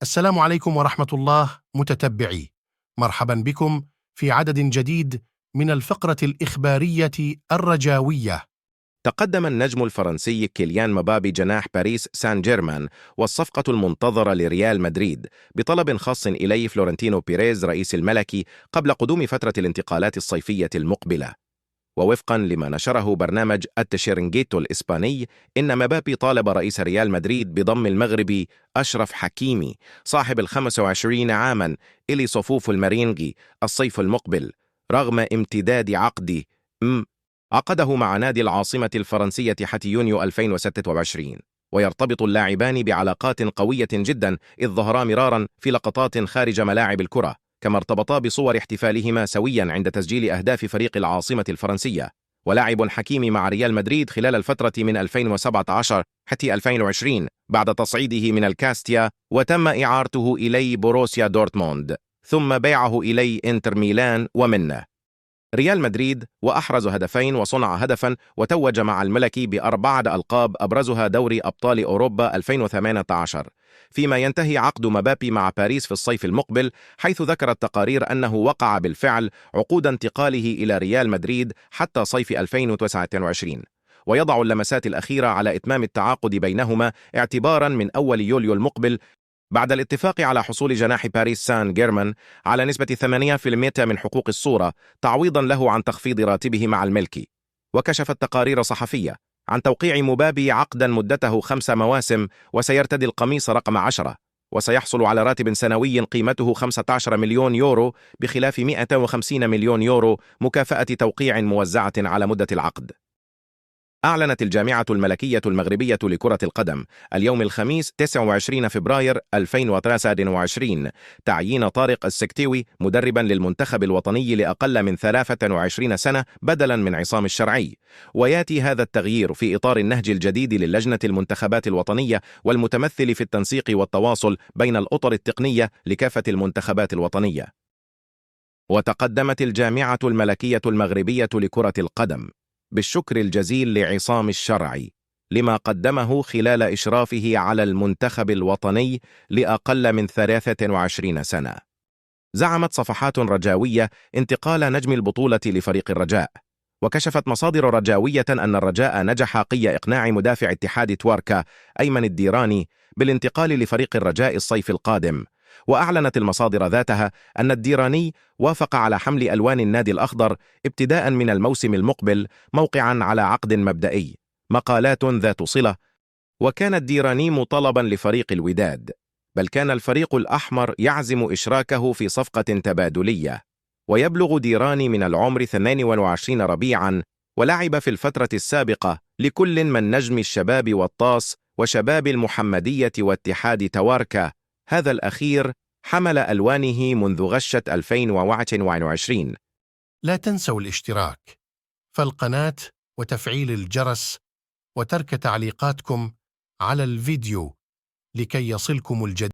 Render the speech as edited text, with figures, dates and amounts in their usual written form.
السلام عليكم ورحمة الله متتبعي، مرحبا بكم في عدد جديد من الفقرة الإخبارية الرجاوية. تقدم النجم الفرنسي كيليان مبابي جناح باريس سان جيرمان والصفقة المنتظرة لريال مدريد بطلب خاص إليه فلورنتينو بيريز رئيس الملكي قبل قدوم فترة الانتقالات الصيفية المقبلة. ووفقا لما نشره برنامج التشيرنجيتو الإسباني، إن مبابي طالب رئيس ريال مدريد بضم المغربي أشرف حكيمي صاحب 25 عاما إلى صفوف المارينغي الصيف المقبل، رغم امتداد عقده مع نادي العاصمة الفرنسية حتى يونيو 2026. ويرتبط اللاعبان بعلاقات قوية جدا، إذ ظهرا مرارا في لقطات خارج ملاعب الكرة، كما ارتبطا بصور احتفالهما سويا عند تسجيل أهداف فريق العاصمة الفرنسية. ولعب حكيمي مع ريال مدريد خلال الفترة من 2017 حتى 2020 بعد تصعيده من الكاستيا، وتم إعارته إلي بوروسيا دورتموند ثم بيعه إلي إنتر ميلان ومنه ريال مدريد، وأحرز هدفين وصنع هدفا، وتوج مع الملكي ب4 ألقاب أبرزها دوري أبطال أوروبا 2018، فيما ينتهي عقد مبابي مع باريس في الصيف المقبل، حيث ذكرت تقارير أنه وقع بالفعل عقود انتقاله إلى ريال مدريد حتى صيف 2029، ويضع اللمسات الأخيرة على إتمام التعاقد بينهما اعتبارا من أول يوليو المقبل، بعد الاتفاق على حصول جناح باريس سان جيرمان على نسبة 8% من حقوق الصورة تعويضا له عن تخفيض راتبه مع الملكي. وكشفت تقارير صحفية عن توقيع مبابي عقدا مدته 5 مواسم، وسيرتدي القميص رقم 10، وسيحصل على راتب سنوي قيمته 15 مليون يورو بخلاف 150 مليون يورو مكافأة توقيع موزعة على مدة العقد. أعلنت الجامعة الملكية المغربية لكرة القدم اليوم الخميس 29 فبراير 2023 تعيين طارق السكتيوي مدربا للمنتخب الوطني لأقل من 23 سنة بدلا من عصام الشرعي. وياتي هذا التغيير في إطار النهج الجديد للجنة المنتخبات الوطنية، والمتمثل في التنسيق والتواصل بين الأطر التقنية لكافة المنتخبات الوطنية. وتقدمت الجامعة الملكية المغربية لكرة القدم بالشكر الجزيل لعصام الشرعي لما قدمه خلال إشرافه على المنتخب الوطني لأقل من 23 سنة. زعمت صفحات رجاوية انتقال نجم البطولة لفريق الرجاء، وكشفت مصادر رجاوية أن الرجاء نجح قي إقناع مدافع اتحاد تواركا أيمن الديراني بالانتقال لفريق الرجاء الصيف القادم. وأعلنت المصادر ذاتها أن الديراني وافق على حمل ألوان النادي الأخضر ابتداء من الموسم المقبل، موقعا على عقد مبدئي. مقالات ذات صلة. وكان الديراني مطالبا لفريق الوداد، بل كان الفريق الأحمر يعزم إشراكه في صفقة تبادلية. ويبلغ ديراني من العمر 22 ربيعا، ولعب في الفترة السابقة لكل من نجم الشباب والطاس وشباب المحمدية واتحاد تواركا، هذا الأخير حمل ألوانه منذ غشة 2021. لا تنسوا الاشتراك في القناة وتفعيل الجرس وترك تعليقاتكم على الفيديو لكي يصلكم الجديد.